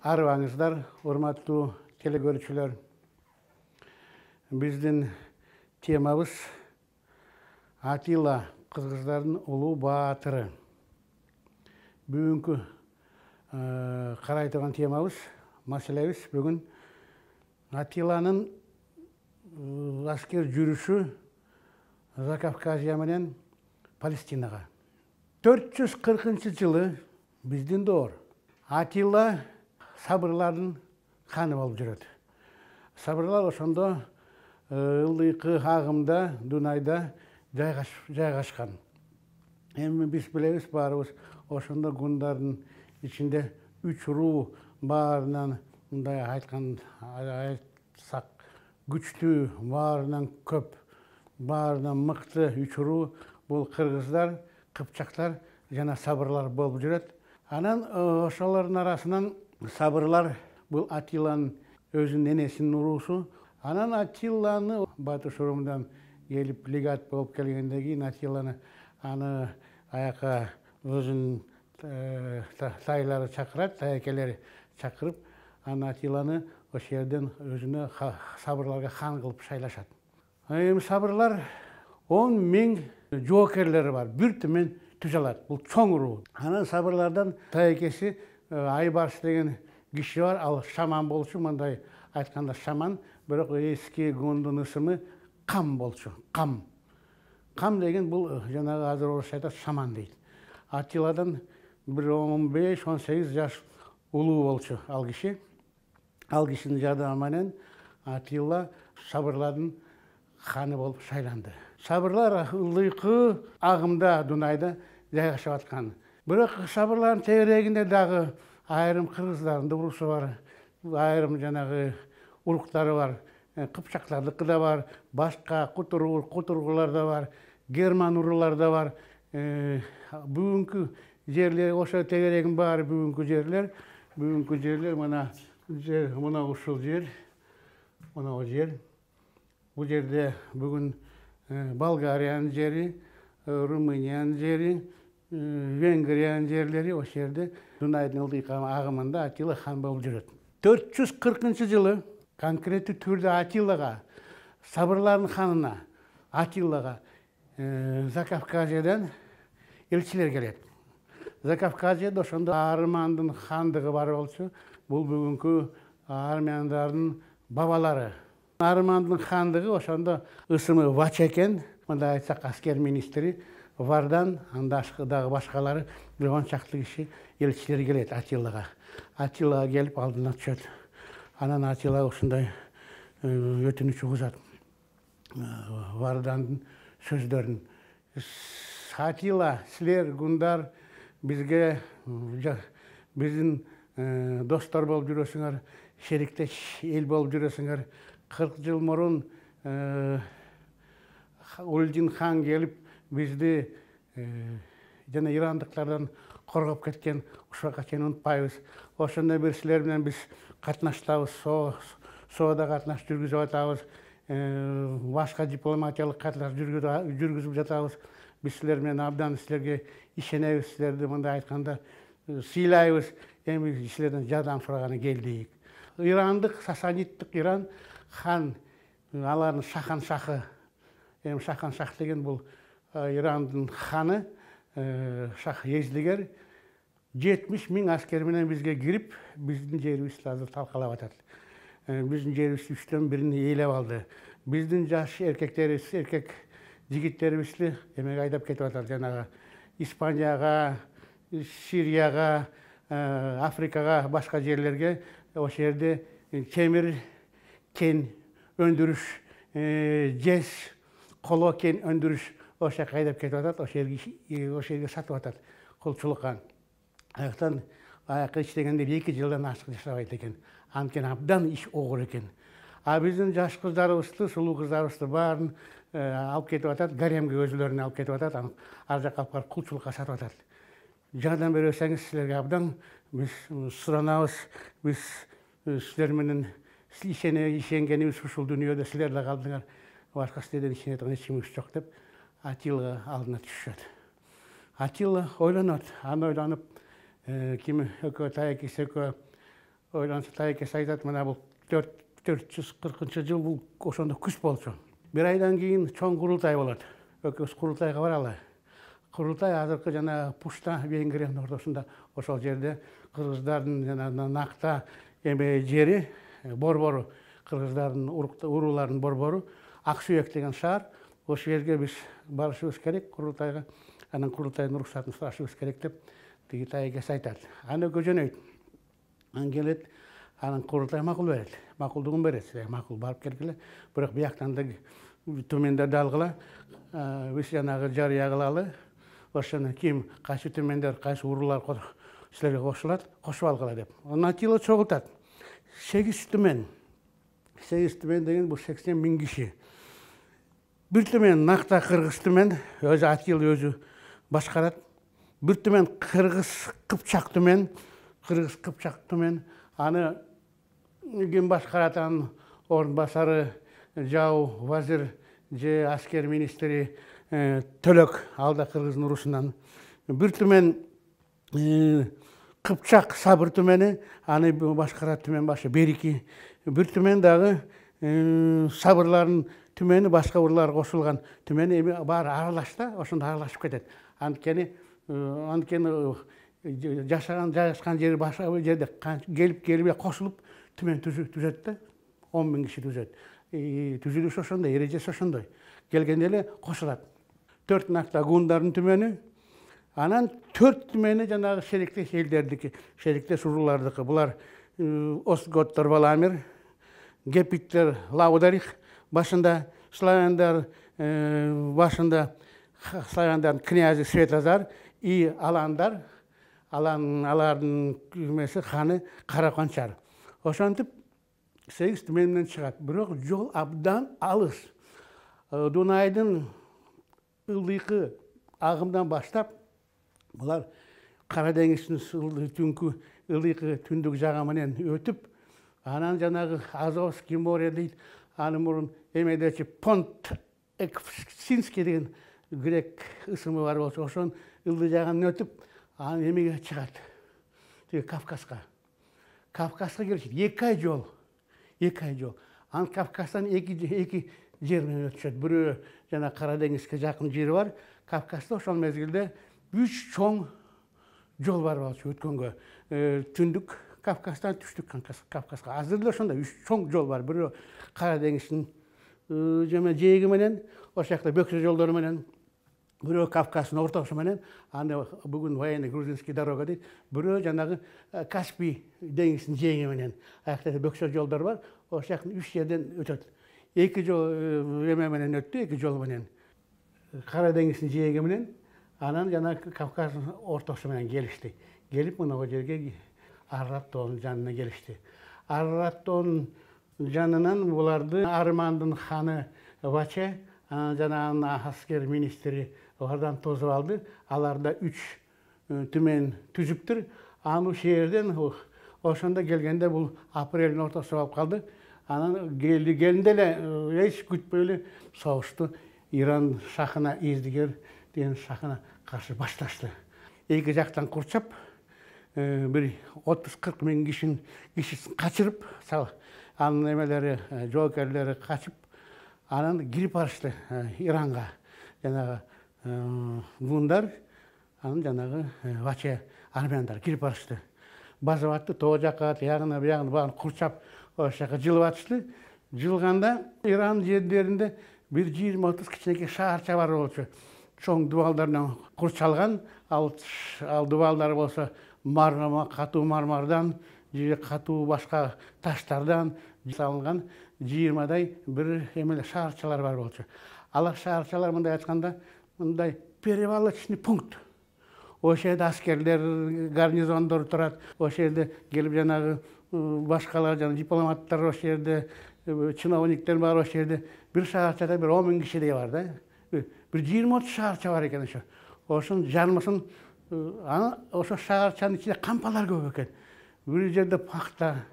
Arvаңыздар, урматтуу телекөрүүчүлөр. Биздин темабыз Атила кыргыздардын улуу баатыры. Бүгүнкү карай турган темабыз, маселебиз бүгүн Атиланын аскер жүрүшү Закавказья менен Палестинага. 440-жылы биздин доор Атила сабырлардын ханы болуп жүрөт. Сабырлар ошондо ылдыйкы агымда, Дунайда жайгашкан. Эми биз билебиз, баарыбыз ошондо гундардын ичинде 3 руу баарынан мындай айтсак күчтүү, баарынан көп, баарынан мыкты 3 руу бул кыргыздар, кыпчактар жана сабырлар болуп жүрөт. Анан ошолордун арасынан сабырлар бул Атиланын өзүнүн энесинин уруусу. Анан Атиланы Батыш урумундан келип легат болуп келгенден кийин Атиланы аны аяка өзүнүн тайлары чакырат, таекелери чакырып, аны Атиланы ошол жерден өзүнө сабырларга хан кылып шайлашат. Эми сабырлар 10 000 жоокерлери бар, бир төмөн түзө алат. Бул чоң руу. Анан сабырлардан таекеси Айбарс деген киши бар, ал шаман болчу, мындай айтканда шаман, бирок эски гундун ысымы Кам болчу. Кам деген бул жанагы азыр орусча айтат шаман дейт. Атиладан бир 15-18 жаш улуу болчу ал киши. Ал кишинин жардамы менен Атила сабырлардын ханы болуп шайланды. Сабырлар ылдыйкы агымда Дунайда жайгашып аткан. Бирок сабырлардын тегерегинде дагы айрым кыргыздардын уруусу бар, айрым жанагы уруктары бар, кыпчактардыкы да бар, башка кутургулар да бар, герман уруулар да бар. Бүгүнкү жерлер, ошо тегерегин баары бүгүнкү жерлер мына ушул жер, мына жер. Бул жерде бүгүн Болгариянын жери, Румыниянын жери, Венгриянын жерлери, ошол жерде Дунайдын ылдыйкы агымында Атила хан болуп жүрөт. 440-жылы конкреттүү түрдө Атилага, сабырлардын ханына Атилага Закавказьядан элчилер келет. Закавказьяда ошондо Армандын хандыгы бар болчу. Бул бүгүнкү армяндардын бабалары. Армандын хандыгы ошондо ысымы Вач экен, мындай айтсак аскер министри Вардан, анда дагы башкалары бир 10 чакты киши элчилер келет Атилага. Атилага келип алдына түшөт. Анан Атила ушундай өтүнүч угузат. Вардандын сөздөрүн. Атила, силер гундар бизге биздин достор болуп жүрөсүңөр, шериктеш эл болуп жүрөсүңөр. 40 жыл мурун Ульдин хан келип бизди жана ирандыктардан коргоп кеткен, ушуга чейин унутпайбыз. Ошондо бир силер менен биз катнаштабыз, соода катнаш жүргүзүп атабыз, башка дипломатиялык катнаш жүргүзүп жатабыз. Биз силер менен абдан силерге ишенебиз, силерди мындай айтканда сыйлайбыз. Эми силерден жардам сураганы келдик. Ирандык, сасаниттик Иран хан, алардын Шахан шахы. Эми Шахан шах деген бул Ирандын ханы, шах Ездигер 70 000 аскер менен бизге кирип, биздин жерибизди азыр талкалап атат. Биздин жерибизди 3төн 1-ин ээлеп алды. Биздин жаш эркектерибиз, эркек жигиттерибизди эмеге айдап кетип атат, жанагы Испанияга, Сирияга, Африкага, башка жерлерге. Ошол жерде темир кен өндүрүш, жез, коло кен өндүрүш ошол жака айдап кетип атат. Ошол жерге сатып атат кулчулукка. Аяктан аякка иштегендер 2 жылдан ашык жашабайт экен. Анткени абдан иш огур экен. А биздин жаш кыздарыбызды, сулуу кыздарыбызды баарын алып кетип атат, гаремге өзүлөрүнө алып кетип атат, ар жака алып барып кулчулукка сатып атат. Жардам берсеңиз силерге абдан биз суранабыз. Биз силер менен ишенгенибиз ушул дүйнөдө, силер да калдыңар, башка силерден ишене турган эч кимибиз жок деп Атила алдына түшөт. Атила ойлонот, аны ойлонуп, ким экөө таекеси экөө ойланса тайекес айтат, мына бул 440 жыл бул ошондо күч болчу. Бир айдан кийин чоң курултай болот. Өкүбүз курултайга баралы. Курултай азыркы жана Пушта, Венгриянын ортосунда, ошол жерде кыргыздардын жана Накта эме жери, борбору, кыргыздардын урууларынын борбору, Ак Сүйөк деген шаар. Ошол жерге биз барышыбыз керек курултайга. Анан курултайдын уруксатын сурашыбыз керек деп тиги тайекес айтат. Аны көжөнөйт. Анан келет, анан курултай макул берет. Макулдугун берет. Макул барып келгиле. Бирок бияктан да төмендерди алгыла. Биз жанагы жарыя кылалы. Ошону ким кайсы төмендер, кайсы уруулар силерге кошулат, кошуп алгыла деп. Натила чогултат. 8 төмен. 8 төмен деген бул 80 000 киши. Бир төмен Накта кыргыз төмен, өзү Атил өзү башкарат. Бир төмен кыргыз Кыпчак төмен, аны ким башкарат, анын орун басары жау вазир же аскер министри Төлөк, алда кыргыздын урусунан. Бир төмен Кыпчак Сабыр төмени, аны башкарат төмен башы Берики. Бир төмен дагы Сабырлардын төмени, башка уруулар кошулган төмени эми баары аралашта, ошондо аралашып кетет. Анткени жайгашкан жери башка жерде келип кошулуп төмен түзөт да, 10 000 киши түзөт. Түзүлүшү ошондой, эрежеси ошондой. Келгенде эле кошулат. 4 Накта гундардын төмени, анан 4 төмени жанагы шериктеш элдердики, шериктеш уруулардыкы. Булар Остготтор Валамир, Гепиктер Лаударих, башында славяндар, башында славяндардын князы Светозар и аландар, алардын күмеси ханы Караканчар. Ошентип 8 төменден чыгат. Бирок жол абдан алыс. Дунайдын ылдыйкы агымдан баштап булар Кара деңиздин түнкү ылдыйкы түндүк жагы менен өтүп, анан жанагы Азовский море дейт, аны мурун эмедечи Понт Эквсинский деген грек ысымы бар болчу, ошонун ылдый жагын өтүп, анан эмеге чыгат. Тиги Кавказга келишет. 2 ай жол. Анан Кавказдан эки жер менен өтүшөт. Бирөө жана Кара деңизге жакын жери бар. Кавказда ошол мезгилде 3 чоң жол бар болчу өткөнгө. Түндүк Кавказдан түштүк Кавказга. Азыр деле ошондой 3 чоң жол бар. Бирөө Кара деңиздин жээги менен, ошол жакта бөксө жолдору менен, бирөө Кавказдын ортосу менен, аны бүгүн военный грузинский дорога дейт. Бирөө жанагы Каспий деңиздин жээги менен. Аякта бөксө жолдор бар. Ошол жактан 3 жерден өтөт. 2 жол эме менен өттү, 2 жол менен. Кара деңиздин жээги менен, анан жанагы Кавказдын ортосу менен келишти. Келип мына жерге Арарат тоонун жанына келишти. Арарат тоонун жанынан буларды Армандын ханы Ваче, жанагы аскер министри алардан тосуп алды. Аларда 3 төмен түзүптүр. Аны шээрден ошондо келгенде бул апрелдин ортосу болуп калды. Анан келгенде эле эч күтпөй эле согушту Иран шахына, Издигер деген шахына каршы башташты. Эки жактан курчап, бир 30-40 000 кишисин качырып, анын эмелери, жоокерлери качып, анан кирип барышты Иранга. Жанагы гундар, анан жанагы Ваче армяндар кирип барышты. Басып атты, тоо жакка, тиягына, биягына баарын курчап, ошол жака жылып атышты. Жылганда Иран жерлеринде бир 20-30 кичинекей шаарча бар болчу. Чоң дубалдардан курчалган, ал дубалдар болсо катуу мармардан, же катуу башка таштардан салынган 20дай бир эмеле шаарчалар бар болчу. Ал шаарчалар мындай айтканда, мындай перевалочный пункт. Ошол жерде аскерлер, гарнизондор турат. Ошол жерде келип жанагы башкалар, жана дипломаттар ошол жерде, чиновниктер бар ошол жерде. Бир шаарчада бир 10 000 кишидей бар да. Бир 20-30 шаарча бар экен ошо. Ошонун жармысын, ошо шаарчанын ичинде кампалар көп экен. Бир жерде пахта,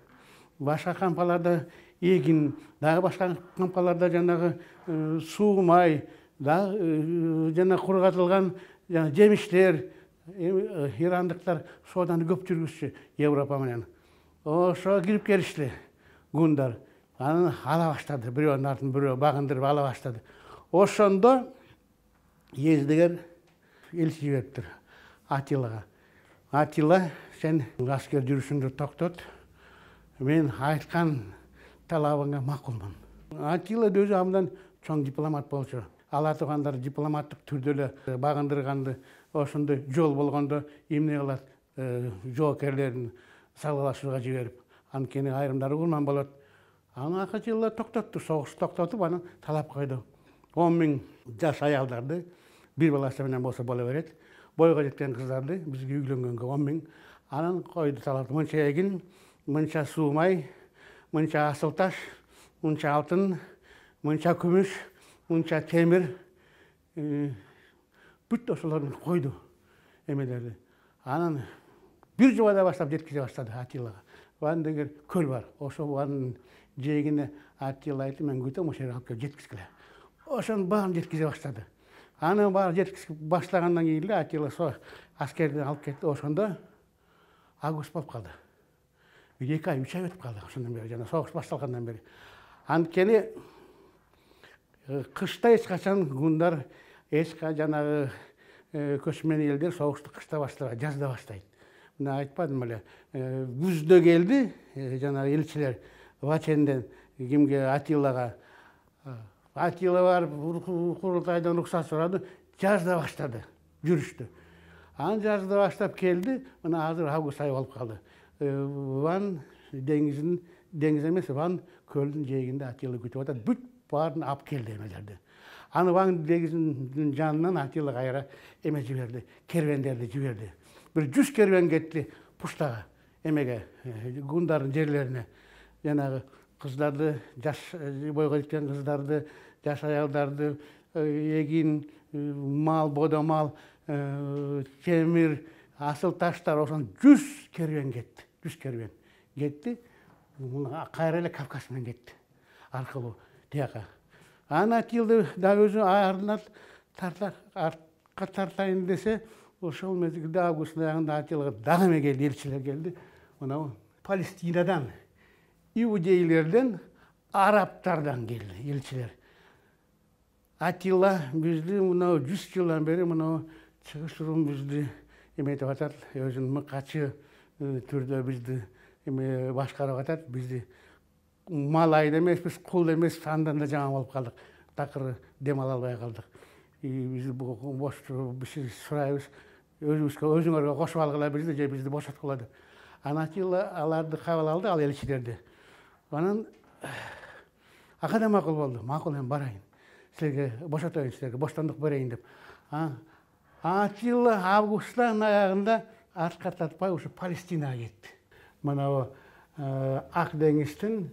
башка кампаларда эгин, дагы башка кампаларда жанагы суу, май, жана кургатылган жемиштер. Ирандыктар соодан көп жүргүзчү Европа менен. ошо кирип келишти гундар. Анан ала баштады, бирөөнүн артын бирөө багындырып ала баштады. Ошондо Ездигер элчи жибериптир Атилага. Атила, сен аскер жүрүшүңдү токтот, мен айткан талабыңа макулмун. Атила өзү абдан чоң дипломат болчу. Ала туугандар дипломаттык түрдө эле багындырганды, ошондой жол болгондо эмне кылат, жоокерлерин салгылашууга жиберип, анткени айрымдары курман болот. Анан Атила токтотту, согушту токтотуп, анан талап койду. 10 000 жаш аялдарды, бир баласы менен болсо боло берет. Бойго жеткен кыздарды бизге үйлөнгөнгө 10 000. Анан койду талапты. Мынча эгин, мынча суумай, мынча асыл таш, мынча алтын, мынча күмүш, мынча темир, бүт ошолорду койду эмелерди. Анан бир жубада баштап жеткизе баштады Атилага. Вандегер көл бар. Ошо ванын жээгине Атила айтты, мен күтөм, ошол жерге алып келип жеткизгиле. Ошонун баарын жеткизе баштады. Анын баарын жеткизип баштагандан кийин эле Атила со аскерди алып кетти. Ошондо август болуп калды. 2 ай, 3 ай өтүп калды ошондон бери, жана согуш башталгандан бери. Анткени кышта эч качан гундар, жанагы көчмөн элдер согушту кышта баштабайт, жазда баштайт. Мына айтпадым эле, күздө келди жанагы элчилер Ваченден кимге, Атилага. Атила барып курултайдан уруксат сурады, жазда баштады жүрүштү. Анан жазда баштап келди, мына азыр август айы болуп калды. Ван деңиз эмес, Ван көлдүн жээгинде Атила күтүп атат, бүт баарын алып келди эмелерди. Аны Ван деңизинин жанынан Атила кайра эме жиберди, кервендерди жиберди. Бир 100 кервен кетти пуштага, эмеге, гундардын жерлерине. Жанагы кыздарды, жаш бойго жеткен кыздарды, жаш аялдарды, эгин, мал, бодомал, темир, асыл таштар, ошон 100 кервен кетти. 100 кервен кетти. Кайра эле Кавказ менен кетти. Аркылуу тияка. Анан Атилды да өзү ардынан артка тартайын десе, ошол мезгилде августтун аягында Атилага дагы эме келди, элчилер келди. Мына Палестинадан, иудейлерден, арабтардан келди элчилер. Атила бизди мына 100 жылдан бери мына чыгыш рум бизди эметип атат, өзүнүн мыкачы түрдө бизди эме башкарып атат. Бизди малай эмеспиз, кул эмес, андан да жаман болуп калдык. Такыр дем ала албай калдык. Биз бош сурайбыз, өзүңөргө кошуп алгыла бизди, же бизди бошоткула деп. Анан Атила аларды кабыл алды, ал элчилерди. Анан ага да макул болду. Макул, мен барайын. Силерге бошотоюн, силерге боштондук берейин деп. Атила августтын аягында артка тартпай ушу Палестинага кетти. Мына Ак деңиздин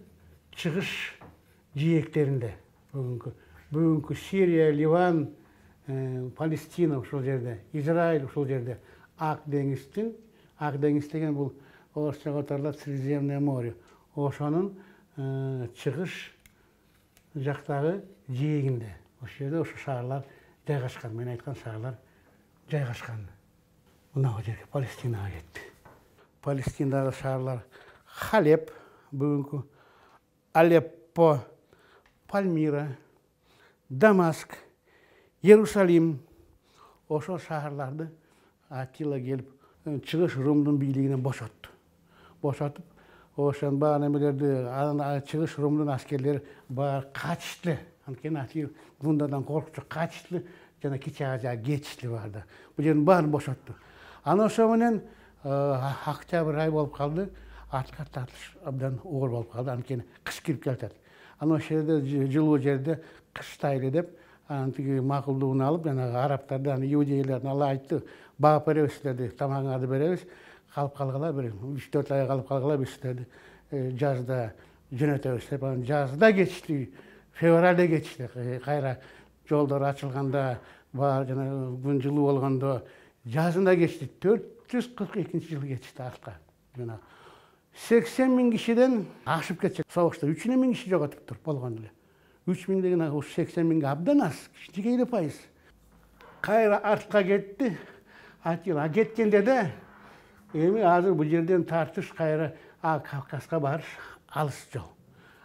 чыгыш жээктеринде, бүгүнкү Сирия, Ливан, Палестина ушул жерде, Израиль ушул жерде. Ак деңиз деген бул орусча аталат Средиземное море. Ошонун чыгыш жактагы жээгинде. Ошол жерде ошо шаарлар жайгашкан, мен айткан шаарлар жайгашкан. Мына жерге Палестинага кетти. Палестинадагы шаарлар Халеп, бүгүнкү Алеппо, Пальмира, Дамаск, Иерусалим. Ошол шаарларды Атила келип чыгыш румдун бийлигинен бошотту. Бошотуп, ошон баары эмелерди, анан чыгыш румдун аскерлери баары качышты. Анткени Атила гундардан коркчу, качышты, жана Кичи Азияга кетишти баарда. Бул жердин баарын бошотту. Анан ошо менен октябрь ай болуп калды, артка тартыш абдан оор болуп калды, анткени кыш кирип келатат. Анан ошол жерде жылуу жерде кыштайлы деп, анан тиги макулдугун алып, жанагы арабтарды, иудейлердин ала айтты, багып беребиз силерди, тамагыңарды беребиз, калып калгыла, бир 3-4 ай калып калгыла, биз силерди жазда жөнөтөбүз деп. Анан жазда кетишти, февралда кетишти. Кайра жолдор ачылганда, баары жана күн жылуу болгондо жазында кетишти. 442-жылы кетишти артка. Жана 80 000 кишиден ашып кетсе, согушта 3 000 киши жоготуптур болгон эле. 3 000 деген 80 000 абдан аз, кичинекей эле пайыз. Кайра артка кетти. Атила кеткенде да эми азыр бул жерден тартыш кайра Кавказга барыш алыс жол.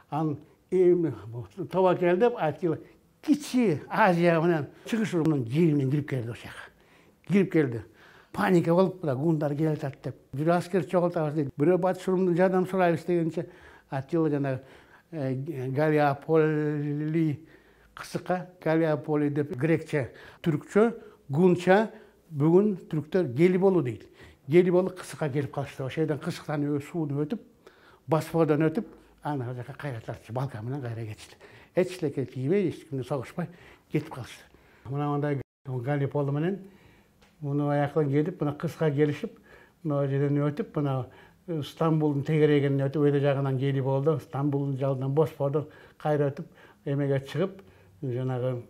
Ан тоба келди, Атилла кичи Азия менен чыгыш урумунун жеринен кирип келди ошол жака. Кирип келди. Паника болуп, гундар келатат деп. Бир аскер чогултабыз дейт. Бирөө батыш урумундан жардам сурайбыз дегенче Атилла жанагы Галиополи кысыкка Галиополи деп грекче, түркчө, гунча бүгүн түрктөр Гелиболу дейт. Гелиболу кысыкка келип калышты. Ошол жерден кысыктан сууну өтүп, Босфордон өтүп, ана жака кайра тартып, Балкан менен кайра кетишти. Эч эчтеке тийбей, эч кимге согушпай кетип калышты. Мына мындай Галиополу менен муну аяктан кетип, мына кысыкка келишип, мына жерден өтүп, мына Стамбулдун тегерегинен өтүп, өйдө жагынан Гелиболдон, Стамбулдун жагынан Босфордон кайра өтүп, эмеге чыгып, жанагы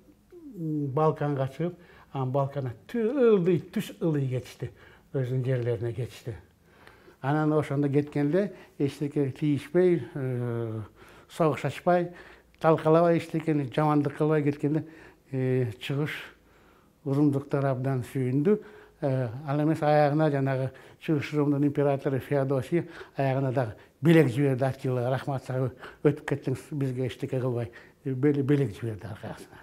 Балканга чыгып, Балкана түз ылдый кетишти. Өзүнүн жерлерине кетишти. Анан ошондо кеткенде эчтеке тийишпей, согуш ачпай, талкалабай, эчтекени жамандык кылбай кеткенде чыгыш урумдуктар абдан сүйүндү. Ал эмес аягына жанагы чыгыш урумдун императору Феодосий аягына дагы белек жиберди. Атилла, рахмат сага, өтүп кеттиңиз, бизге эчтеке кылбай, белек жиберди аркасына.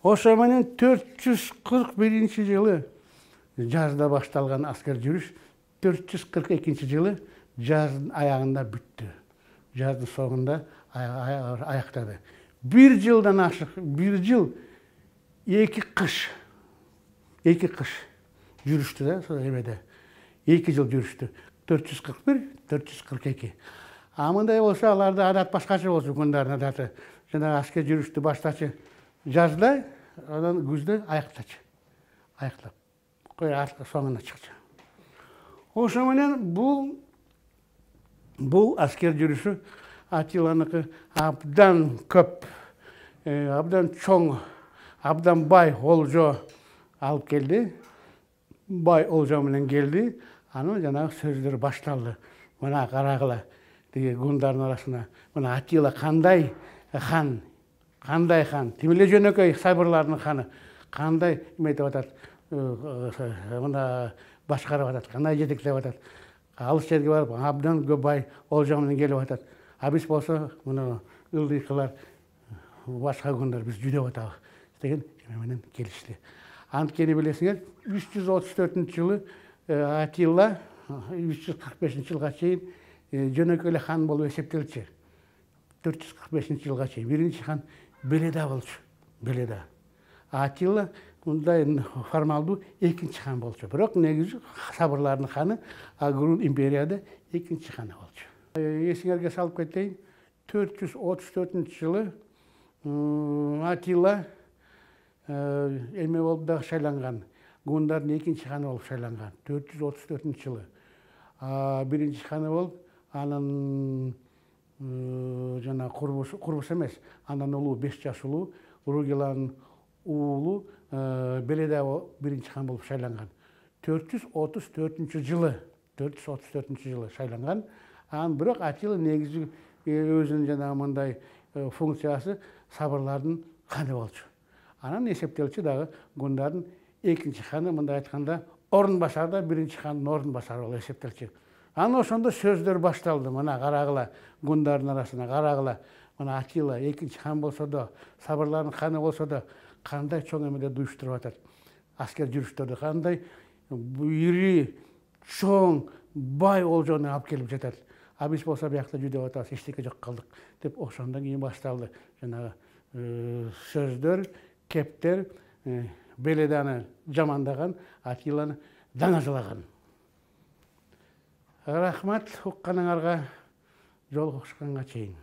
Ошо менен 441-жылы жазда башталган аскер жүрүш 442-жылы жаздын аягында бүттү. Жаздын соңунда аяктады. 1 жылдан ашык, 1 жыл 2 кыш жүрүштү да, сол эмеде. 2 жыл жүрүштү. 441, 442. Мындай болсо аларда адат башкача болчу, күндөрдүн адаты. Жана аскер жүрүштү баштачы жазда, анан күздө аяктачы. Аяктап. Кой соңуна чыкчу. Ошо менен бул аскер жүрүшү Атилланыкы абдан көп, абдан чоң, абдан бай олжо алып келди. Бай олжо менен келди. Анын жанагы сөздөр башталды. Мына карагыла, тиги гундардын арасына. Мына Атилла кандай хан, тим эле жөнөкөй сабырлардын ханы, кандай эметип атат, мына башкарып атат, кандай жетектеп атат. Алыс жерге барып, абдан көп бай олжо менен келип атат. Биз болсо, мына ылдыйкылар, башка күндөр биз жүдөп атабыз деген эме менен келишти. Анткени билесиңер, 334-жылы Атилла 345-жылга чейин жөнөкөй эле хан болуп эсептелчү. 445-жылга чейин биринчи хан Беледа болчу. Беледа. Атилла мындай формалдуу экинчи хан болчу. Бирок негизи сабырлардын ханы, Агрун империяда экинчи ханы болчу. Эсиңерге салып кетейин, 434-жылы Атилла эме болуп дагы шайланган. Гундардын экинчи ханы болуп шайланган. 434-жылы. Биринчи ханы болуп, анын жана курбусу эмес, андан улуу 5 жаш улуу Ругиланын уулу Беледа биринчи хан болуп шайланган. 434-жылы шайланган. Бирок Атилла негизи өзүнүн жана мындай функциясы сабырлардын ханы болчу. Анан эсептелчү дагы гундардын экинчи ханы, мындай айтканда, орун басары да биринчи хандын орун басары болуп эсептелчү. Анан ошондо сөздөр башталды. Мына карагыла, гундардын арасына карагыла. Мына Атилла экинчи хан болсо да, сабырлардын ханы болсо да, кандай чоң эмелерди уюштуруп атат. Аскер жүрүштөрдү кандай ири, чоң, бай олжону алып келип жатат. Биз болсо биякта жүдөп атабыз, эчтеке жок калдык деп ошондон кийин башталды. Жанагы сөздөр, кептер Беледаны жамандаган, Атилланы даңазалаган. Рахмат, укканыңарга, жолугушканга чейин.